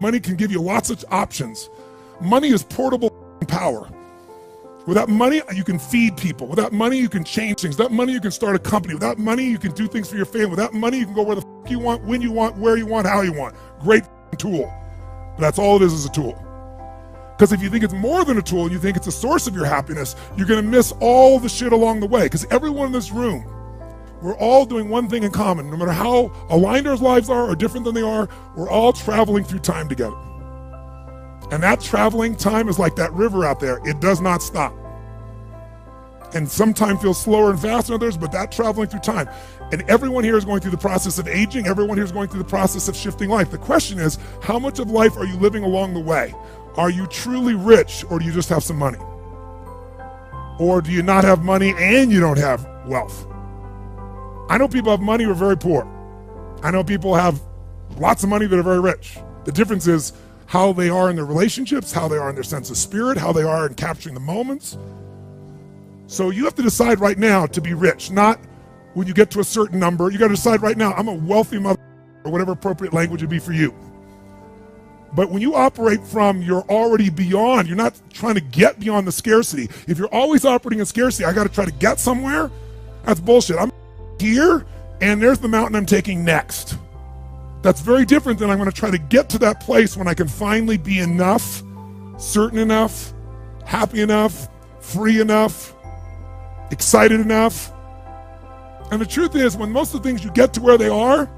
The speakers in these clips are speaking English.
Money can give you lots of options. Money is portable power. Without money, you can feed people. Without money, you can change things. Without money, you can start a company. Without money, you can do things for your family. Without money, you can go where the f you want, when you want, where you want, how you want. Great tool. But that's all it is a tool. Because if you think it's more than a tool and you think it's a source of your happiness, you're going to miss all the shit along the way. Because everyone in this room, we're all doing one thing in common. No matter how aligned our lives are or different than they are, we're all traveling through time together. And that traveling time is like that river out there. It does not stop. And sometimes feels slower and faster than others, but that traveling through time. And everyone here is going through the process of aging. Everyone here is going through the process of shifting life. The question is, how much of life are you living along the way? Are you truly rich, or do you just have some money? Or do you not have money and you don't have wealth? I know people have money who are very poor. I know people have lots of money that are very rich. The difference is how they are in their relationships, how they are in their sense of spirit, how they are in capturing the moments. So you have to decide right now to be rich, not when you get to a certain number. You got to decide right now, I'm a wealthy mother, or whatever appropriate language would be for you. But when you operate from you're already beyond, you're not trying to get beyond the scarcity. If you're always operating in scarcity, I got to try to get somewhere, that's bullshit. I'm here, and there's the mountain I'm taking next. That's very different than I'm going to try to get to that place when I can finally be enough, certain enough, happy enough, free enough, excited enough. And the truth is, when most of the things you get to where they are,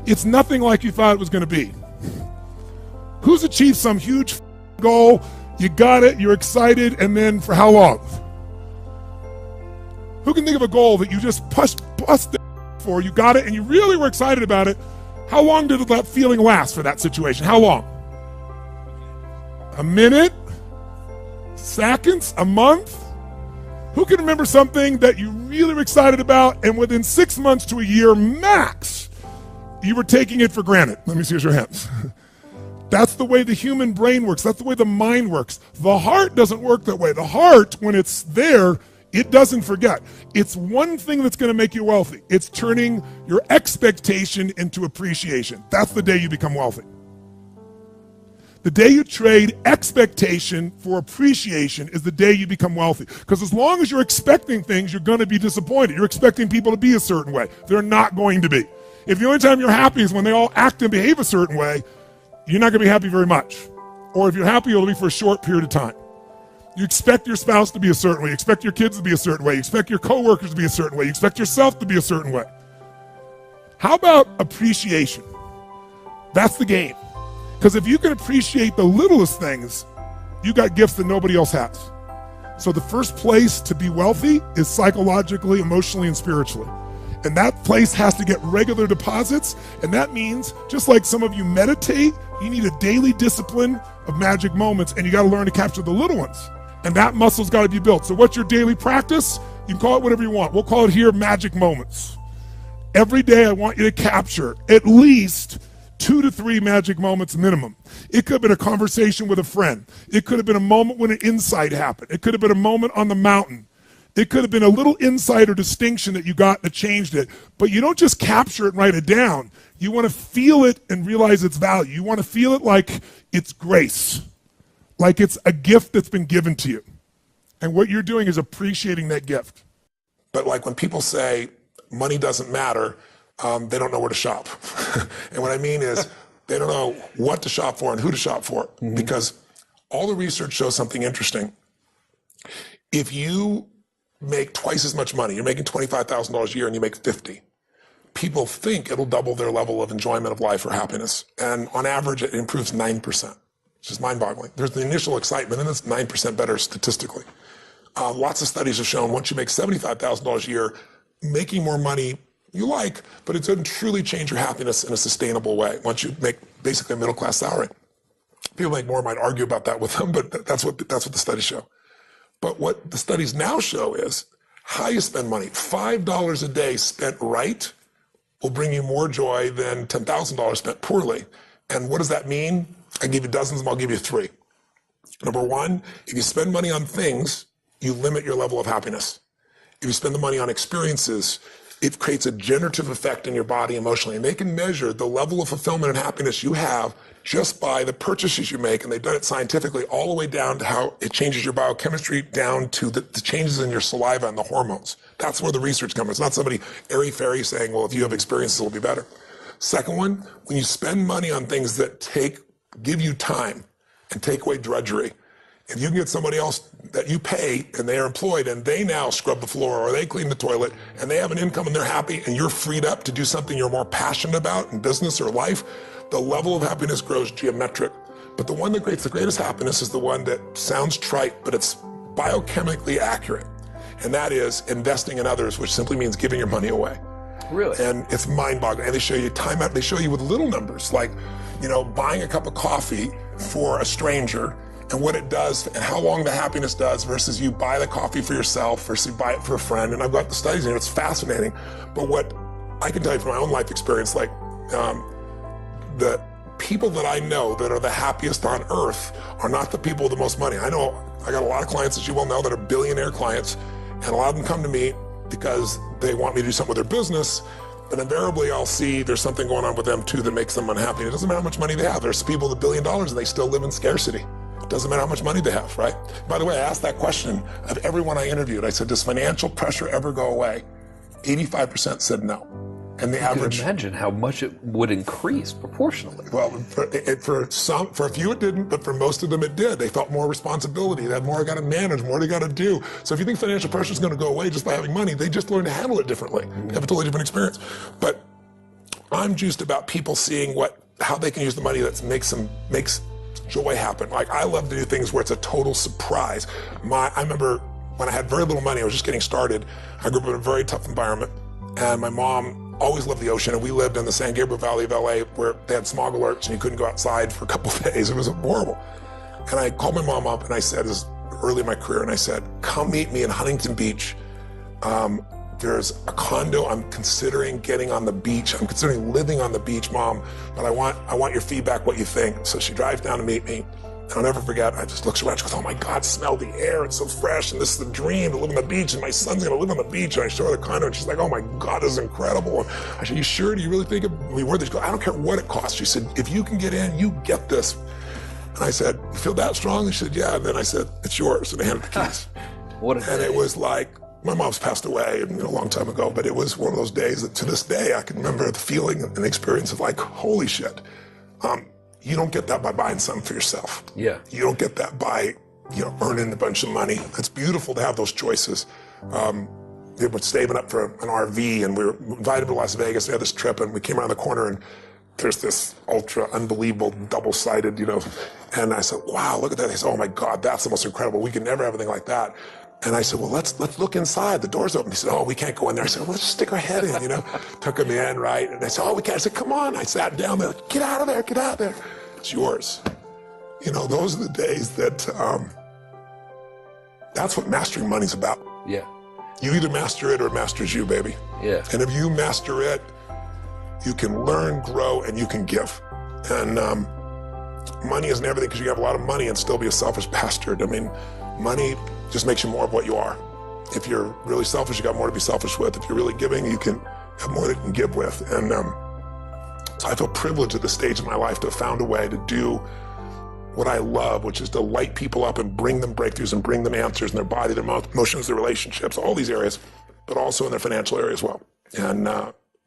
it's nothing like you thought it was going to be. Who's achieved some huge goal, you got it, you're excited, and then for how long? Who can think of a goal that you just busted for, you got it, and you really were excited about it? How long did that feeling last for that situation? How long? A minute? Seconds? A month? Who can remember something that you really were excited about, and within 6 months to a year max, you were taking it for granted? Let me see your hands. That's the way the human brain works. That's the way the mind works. The heart doesn't work that way. The heart, when it's there, it doesn't forget. It's one thing that's going to make you wealthy. It's turning your expectation into appreciation. That's the day you become wealthy. The day you trade expectation for appreciation is the day you become wealthy. Because as long as you're expecting things, you're going to be disappointed. You're expecting people to be a certain way. They're not going to be. If the only time you're happy is when they all act and behave a certain way, you're not going to be happy very much. Or if you're happy, it'll be for a short period of time. You expect your spouse to be a certain way. You expect your kids to be a certain way. You expect your coworkers to be a certain way. You expect yourself to be a certain way. How about appreciation? That's the game. Because if you can appreciate the littlest things, you got gifts that nobody else has. So the first place to be wealthy is psychologically, emotionally, and spiritually. And that place has to get regular deposits. And that means, just like some of you meditate, you need a daily discipline of magic moments, and you got to learn to capture the little ones. And that muscle's got to be built. So what's your daily practice? You can call it whatever you want. We'll call it here magic moments. Every day I want you to capture at least 2 to 3 magic moments minimum. It could have been a conversation with a friend. It could have been a moment when an insight happened. It could have been a moment on the mountain. It could have been a little insight or distinction that you got that changed it. But you don't just capture it and write it down. You want to feel it and realize its value. You want to feel it like it's grace, like it's a gift that's been given to you. And what you're doing is appreciating that gift. But like when people say money doesn't matter, they don't know where to shop. And what I mean is they don't know what to shop for and who to shop for. Because all the research shows something interesting. If you make twice as much money, you're making $25,000 a year and you make 50, people think it'll double their level of enjoyment of life or happiness. And on average, it improves 9%. It's just mind-boggling. There's the initial excitement, and it's 9% better statistically. Lots of studies have shown once you make $75,000 a year, making more money you like, but it doesn't truly change your happiness in a sustainable way once you make basically a middle-class salary. People make more, might argue about that with them, but that's what the studies show. But what the studies now show is how you spend money. $5 a day spent right will bring you more joy than $10,000 spent poorly. And what does that mean? I give you dozens, and I'll give you 3. Number 1, if you spend money on things, you limit your level of happiness. If you spend the money on experiences, it creates a generative effect in your body emotionally. And they can measure the level of fulfillment and happiness you have just by the purchases you make. And they've done it scientifically all the way down to how it changes your biochemistry, down to the changes in your saliva and the hormones. That's where the research comes. It's not somebody airy-fairy saying, well, if you have experiences, it'll be better. Second one, when you spend money on things that give you time and take away drudgery, if you can get somebody else that you pay and they're employed and they now scrub the floor or they clean the toilet and they have an income and they're happy and you're freed up to do something you're more passionate about in business or life, the level of happiness grows geometric. But the one that creates the greatest happiness is the one that sounds trite, but it's biochemically accurate. And that is investing in others, which simply means giving your money away. Really? And it's mind-boggling. And they show you time out. They show you with little numbers, like, buying a cup of coffee for a stranger and what it does and how long the happiness does versus you buy the coffee for yourself versus you buy it for a friend. And I've got the studies in here. It's fascinating. But what I can tell you from my own life experience, like the people that I know that are the happiest on earth are not the people with the most money. I know I got a lot of clients, as you well know, that are billionaire clients, and a lot of them come to me because they want me to do something with their business, but invariably I'll see there's something going on with them too that makes them unhappy. It doesn't matter how much money they have. There's people with $1 billion and they still live in scarcity. It doesn't matter how much money they have, right? By the way, I asked that question of everyone I interviewed. I said, does financial pressure ever go away? 85% said no. And the average... You can imagine how much it would increase proportionally. Well, for a few it didn't, but for most of them it did. They felt more responsibility. They had more they got to manage, more they got to do. So if you think financial pressure is going to go away just by having money, they just learn to handle it differently. They have a totally different experience. But I'm juiced about people seeing how they can use the money that makes joy happen. Like, I love to do things where it's a total surprise. I remember when I had very little money, I was just getting started. I grew up in a very tough environment, and my mom always loved the ocean, and we lived in the San Gabriel Valley of LA where they had smog alerts and you couldn't go outside for a couple of days. It was horrible. And I called my mom up and I said, this is early in my career, and I said, come meet me in Huntington Beach. There's a condo I'm considering getting on the beach. I'm considering living on the beach, Mom, but I want your feedback, what you think. So she drives down to meet me. And I'll never forget, I just looks around, she goes, oh my God, smell the air, it's so fresh, and this is the dream, to live on the beach, and my son's gonna live on the beach. And I show her the condo, and she's like, oh my God, this is incredible. And I said, you sure? Do you really think it'd be worth it? She goes, I don't care what it costs. She said, if you can get in, you get this. And I said, you feel that strong? She said, yeah. And then I said, it's yours. And I handed the keys. What a day. And it was like, my mom's passed away a long time ago, but it was one of those days that to this day, I can remember the feeling and the experience of like, holy shit. You don't get that by buying something for yourself. Yeah. You don't get that by, earning a bunch of money. It's beautiful to have those choices. We were saving up for an RV, and we were invited to Las Vegas. We had this trip, and we came around the corner, and there's this ultra unbelievable double-sided, and I said, wow, look at that. They said, oh my God, that's the most incredible. We could never have anything like that. And I said, well, let's look inside. The door's open. He said, oh, we can't go in there. I said, well, let's just stick our head in, Took him in, right? And I said, oh, we can't. I said, come on. I sat down there. Get out of there. Get out of there. It's yours. Those are the days that, that's what mastering money's about. Yeah. You either master it or it masters you, baby. Yeah. And if you master it, you can learn, grow, and you can give. And money isn't everything, because you have a lot of money and still be a selfish bastard. I mean, money just makes you more of what you are. If you're really selfish, you got more to be selfish with. If you're really giving, you can have more that you can give with. And so I feel privileged at this stage of my life to have found a way to do what I love, which is to light people up and bring them breakthroughs and bring them answers in their body, their emotions, their relationships, all these areas, but also in their financial area as well. And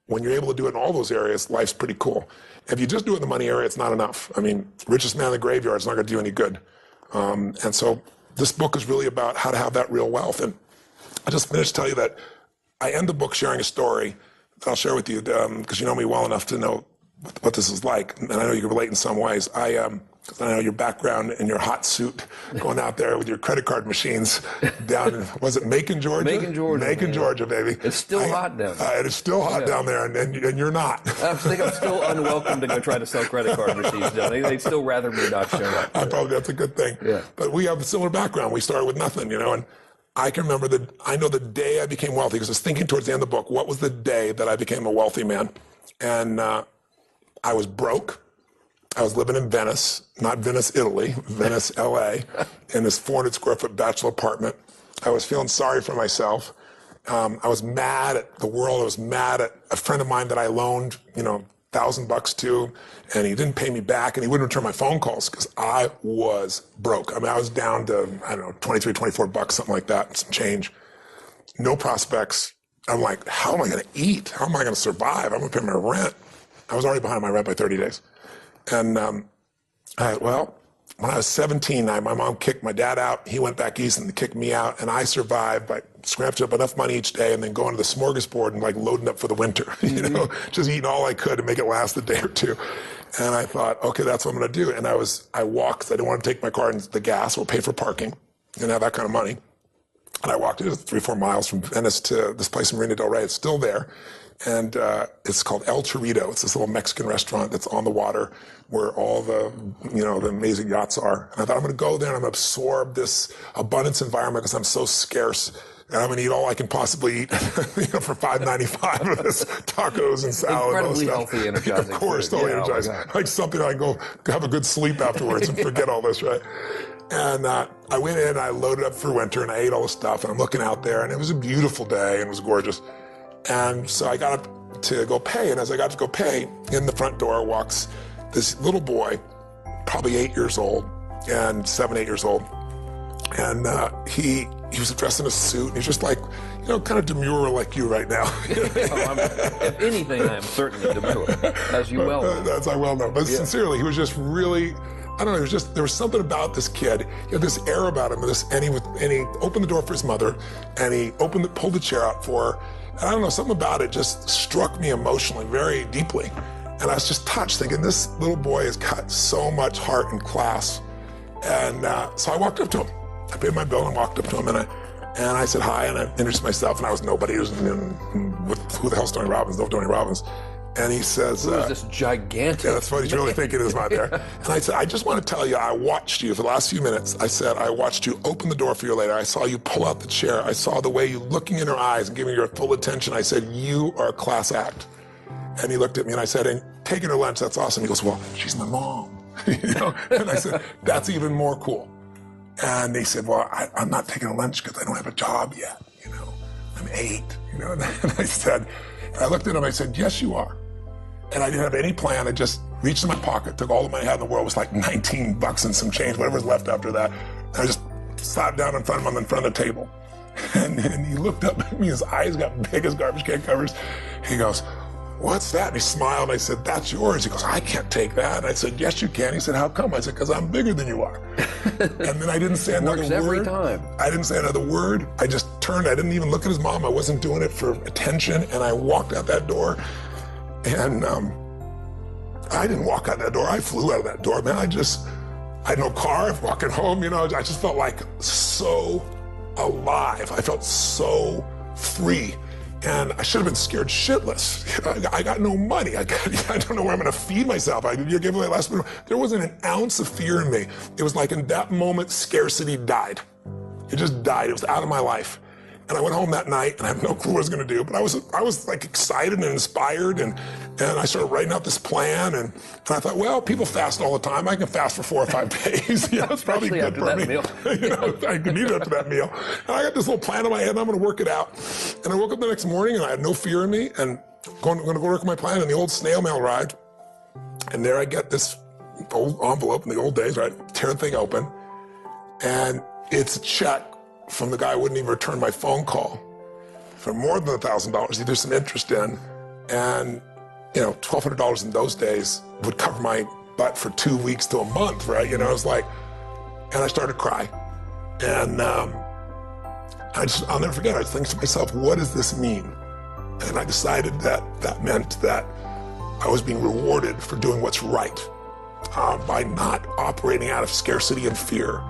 when you're able to do it in all those areas, life's pretty cool. If you just do it in the money area, it's not enough. I mean, richest man in the graveyard is not going to do any good. And so this book is really about how to have that real wealth. And I just finished to tell you that I end the book sharing a story that I'll share with you, because you know me well enough to know what this is like, and I know you can relate in some ways. Because I know your background in your hot suit, going out there with your credit card machines down in, was it Macon, Georgia? Macon, Georgia. Macon, Georgia, baby. It's still hot down there. It is still hot down there, and you're not. I think I'm still unwelcome to go try to sell credit card machines down there. They'd still rather me not show up. Probably that's a good thing. Yeah. But we have a similar background. We started with nothing, and I can remember I know the day I became wealthy, because I was thinking towards the end of the book, what was the day that I became a wealthy man? And I was broke. I was living in Venice, not Venice, Italy, Venice, LA, in this 400 square foot bachelor apartment. I was feeling sorry for myself. I was mad at the world. I was mad at a friend of mine that I loaned, $1,000 to, and he didn't pay me back, and he wouldn't return my phone calls because I was broke. I mean, I was down to, I don't know, 23, 24 bucks, something like that, some change. No prospects. I'm like, how am I going to eat? How am I going to survive? I'm going to pay my rent. I was already behind my rent by 30 days. And when I was 17, my mom kicked my dad out. He went back east and kicked me out. And I survived by scratching up enough money each day and then going to the smorgasbord and like loading up for the winter, just eating all I could to make it last a day or two. And I thought, okay, that's what I'm going to do. And I walked because I didn't want to take my car and the gas or pay for parking. Didn't have that kind of money. And I walked 3-4 miles from Venice to this place in Marina del Rey. It's still there. And it's called El Torito. It's this little Mexican restaurant that's on the water where all the, the amazing yachts are. And I thought, I'm going to go there and I'm going to absorb this abundance environment because I'm so scarce. And I'm going to eat all I can possibly eat, for $5.95 of this tacos and salad. Incredibly healthy, energizing. Of course, totally energizing. Like something I can go have a good sleep afterwards and forget all this, right? And I went in, I loaded up for winter, and I ate all the stuff, and I'm looking out there, and it was a beautiful day, and it was gorgeous. And so I got up to go pay, and as I got to go pay, in the front door walks this little boy, probably 8 years old, and 7, 8 years old. And he was dressed in a suit, and he's just like, kind of demure like you right now. If anything, I am certainly demure, as you well know. That's I well know. But sincerely, he was just really, I don't know, there was something about this kid. He had this air about him, and he opened the door for his mother, and he pulled the chair out for her. And I don't know, something about it just struck me emotionally very deeply. And I was just touched, thinking, this little boy has got so much heart and class. And so I walked up to him. I paid my bill and walked up to him, and I said hi, and I introduced myself, and I was nobody. Who the hell's Tony Robbins? No Tony Robbins. And he says, who is this gigantic? Yeah, that's what he's really thinking is not there. And I said, I just want to tell you, I watched you for the last few minutes. I said, I watched you open the door for you later. I saw you pull out the chair. I saw the way you looking in her eyes and giving her full attention. I said, you are a class act. And he looked at me and I said, and taking her lunch, that's awesome. He goes, well, she's my mom. And I said, that's even more cool. And they said, well, I'm not taking a lunch because I don't have a job yet. I'm 8. And I looked at him, I said, yes, you are. And I didn't have any plan. I just reached in my pocket, took all the money I had in the world. It was like $19 and some change, whatever was left after that. And I just sat down in front of him in front of the table. And he looked up at me, his eyes got big as garbage can covers. He goes, what's that? And he smiled, and I said, that's yours. He goes, I can't take that. And I said, yes, you can. He said, how come? I said, because I'm bigger than you are. And then I didn't say another word. Every time. I didn't say another word. I just turned. I didn't even look at his mom. I wasn't doing it for attention. And I walked out that door. And I didn't walk out that door. I flew out of that door, man. I had no car, walking home, I just felt like so alive. I felt so free. And I should have been scared shitless. I got no money. I don't know where I'm going to feed myself. You gave away last minute. There wasn't an ounce of fear in me. It was like in that moment, scarcity died. It just died. It was out of my life. And I went home that night, and I have no clue what I was going to do. But I was like excited and inspired, and I started writing out this plan. And I thought, well, people fast all the time. I can fast for 4 or 5 days. It's probably good for me. I could eat it after that meal. And I got this little plan in my head, and I'm going to work it out. And I woke up the next morning, and I had no fear in me, and I'm going to go work my plan. And the old snail mail arrived, and there I get this old envelope in the old days, right? Tear the thing open, and it's a check from the guy who wouldn't even return my phone call for more than $1,000, either some interest in, and $1,200 in those days would cover my butt for 2 weeks to a month, right? It was like, and I started to cry, and I'll never forget. I was thinking to myself, what does this mean? And I decided that meant that I was being rewarded for doing what's right, by not operating out of scarcity and fear.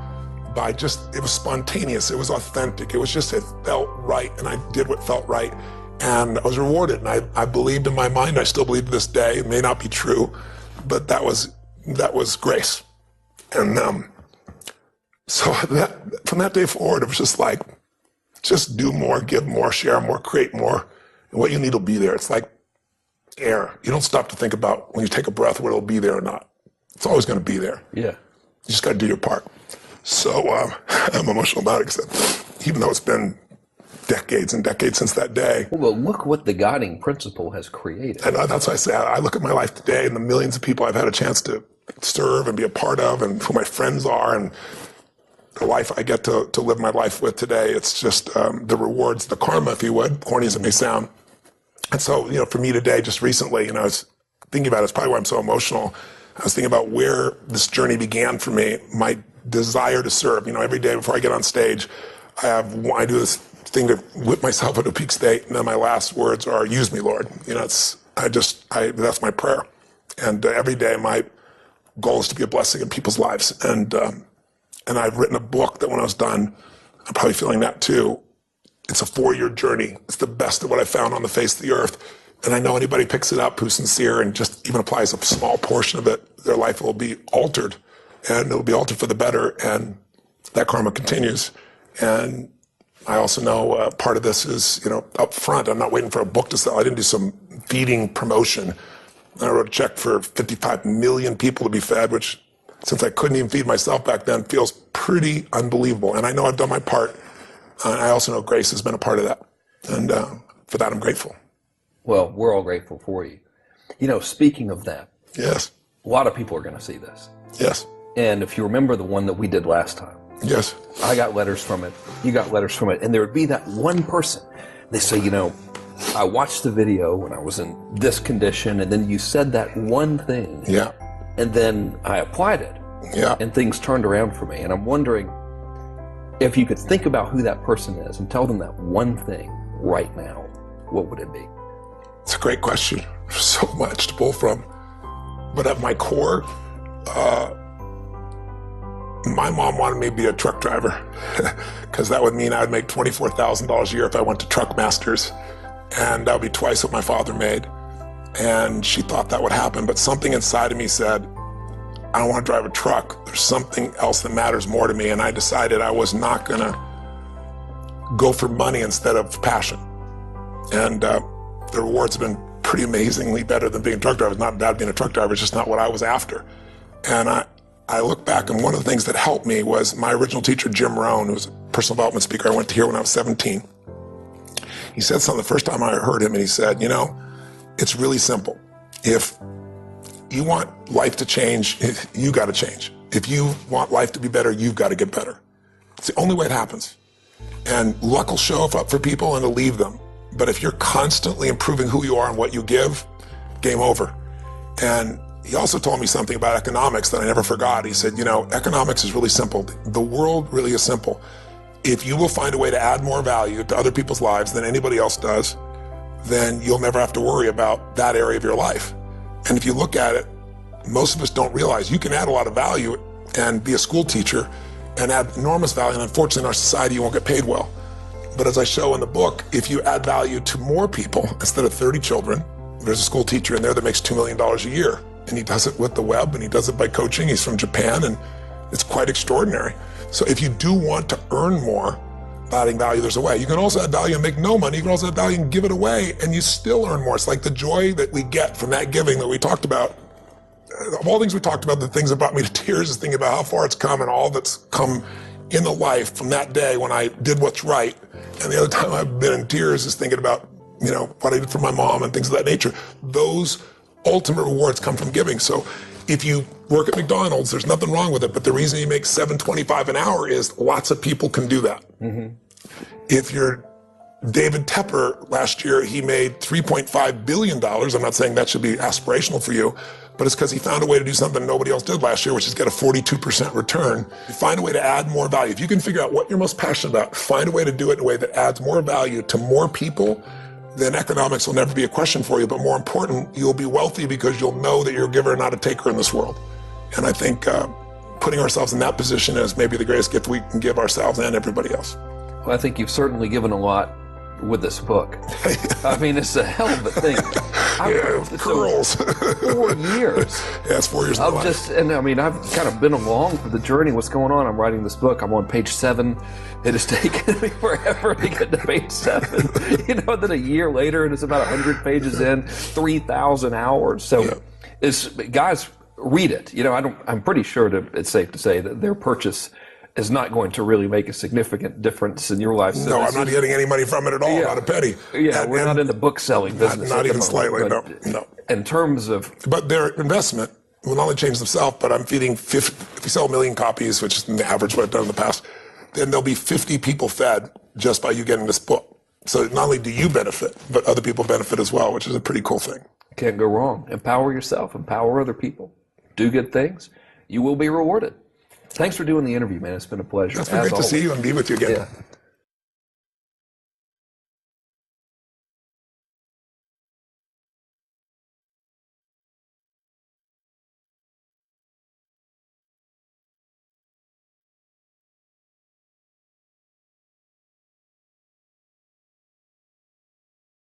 It was spontaneous, it was authentic, it felt right, and I did what felt right, and I was rewarded, and I believed in my mind. I still believe to this day. It may not be true, but that was grace. And so from that day forward, it was just like, just do more, give more, share more, create more, and what you need will be there. It's like air. You don't stop to think about when you take a breath whether it'll be there or not. It's always going to be there. Yeah. You just got to do your part. So I'm emotional about it, because even though it's been decades and decades since that day. Well, look what the guiding principle has created. And that's why I say I look at my life today and the millions of people I've had a chance to serve and be a part of, and who my friends are, and the life I get to live my life with today. It's just the rewards, the karma, if you would, corny as it may sound. And so, for me today, just recently, I was thinking about it. It's probably why I'm so emotional. I was thinking about where this journey began for me, my desire to serve. Every day before I get on stage, I do this thing to whip myself into a peak state, and then my last words are, "Use me, Lord." That's my prayer. And every day, my goal is to be a blessing in people's lives. And I've written a book that when I was done, I'm probably feeling that too. It's a 4-year journey. It's the best of what I've found on the face of the earth. And I know anybody picks it up who's sincere and just even applies a small portion of it, their life will be altered, and it'll be altered for the better. And that karma continues. And I also know part of this is, up front. I'm not waiting for a book to sell. I didn't do some feeding promotion. I wrote a check for 55 million people to be fed, which, since I couldn't even feed myself back then, feels pretty unbelievable. And I know I've done my part. I also know grace has been a part of that. And for that, I'm grateful. Well, we're all grateful for you. Speaking of that. Yes. A lot of people are going to see this. Yes. And if you remember the one that we did last time. Yes. I got letters from it. You got letters from it. And there would be that one person. They say, I watched the video when I was in this condition, and then you said that one thing. Yeah. And then I applied it. Yeah. And things turned around for me. And I'm wondering if you could think about who that person is and tell them that one thing right now, what would it be? It's a great question. There's so much to pull from. But at my core, my mom wanted me to be a truck driver because that would mean I would make $24,000 a year if I went to Truck Masters. And that would be twice what my father made. And she thought that would happen. But something inside of me said, I don't want to drive a truck. There's something else that matters more to me. And I decided I was not going to go for money instead of passion. And the rewards have been pretty amazingly better than being a truck driver. It's not bad being a truck driver, it's just not what I was after. And I look back, and one of the things that helped me was my original teacher, Jim Rohn, who was a personal development speaker I went to hear when I was 17. He said something the first time I heard him, and he said, it's really simple. If you want life to change, you got to change. If you want life to be better, you've got to get better. It's the only way it happens. And luck will show up for people and it'll leave them. But if you're constantly improving who you are and what you give, game over. And he also told me something about economics that I never forgot. He said, economics is really simple. The world really is simple. If you will find a way to add more value to other people's lives than anybody else does, then you'll never have to worry about that area of your life. And if you look at it, most of us don't realize you can add a lot of value and be a school teacher and add enormous value. And unfortunately in our society, you won't get paid well. But as I show in the book, if you add value to more people, instead of 30 children, there's a school teacher in there that makes $2 million a year. And he does it with the web, and he does it by coaching. He's from Japan, and it's quite extraordinary. So if you do want to earn more, adding value, there's a way. You can also add value and make no money. You can also add value and give it away, and you still earn more. It's like the joy that we get from that giving that we talked about. Of all things we talked about, the things that brought me to tears is thinking about how far it's come and all that's come in the life from that day when I did what's right. And the other time I've been in tears is thinking about, what I did for my mom and things of that nature. Those ultimate rewards come from giving. So if you work at McDonald's, there's nothing wrong with it. But the reason you make $7.25 an hour is lots of people can do that. Mm-hmm. If you're David Tepper, last year, he made $3.5 billion. I'm not saying that should be aspirational for you, but it's because he found a way to do something nobody else did last year, which is get a 42% return. Find a way to add more value. If you can figure out what you're most passionate about, find a way to do it in a way that adds more value to more people, then economics will never be a question for you. But more important, you'll be wealthy because you'll know that you're a giver, not a taker in this world. And I think putting ourselves in that position is maybe the greatest gift we can give ourselves and everybody else. Well, I think you've certainly given a lot with this book. I mean, it's a hell of a thing. Girls. 4 years. Yeah, it's 4 years. I've kind of been along for the journey. What's going on? I'm writing this book. I'm on page 7. It has taken me forever to get to page 7. Then a year later, and it's about 100 pages in, 3,000 hours. So, guys, read it. I'm pretty sure it's safe to say that their purchase is not going to really make a significant difference in your life. So No, I'm not getting any money from it at all, not a penny. Yeah, we're not in the book selling business. Not even moment, slightly, no. In terms of... But their investment will not only change themselves, but I'm feeding 50, if you sell 1 million copies, which is the average what I've done in the past, then there'll be 50 people fed just by you getting this book. So not only do you benefit, but other people benefit as well, which is a pretty cool thing. Can't go wrong. Empower yourself, empower other people. Do good things. You will be rewarded. Thanks for doing the interview, man. It's been a pleasure. It's been great to see you and be with you again. Yeah.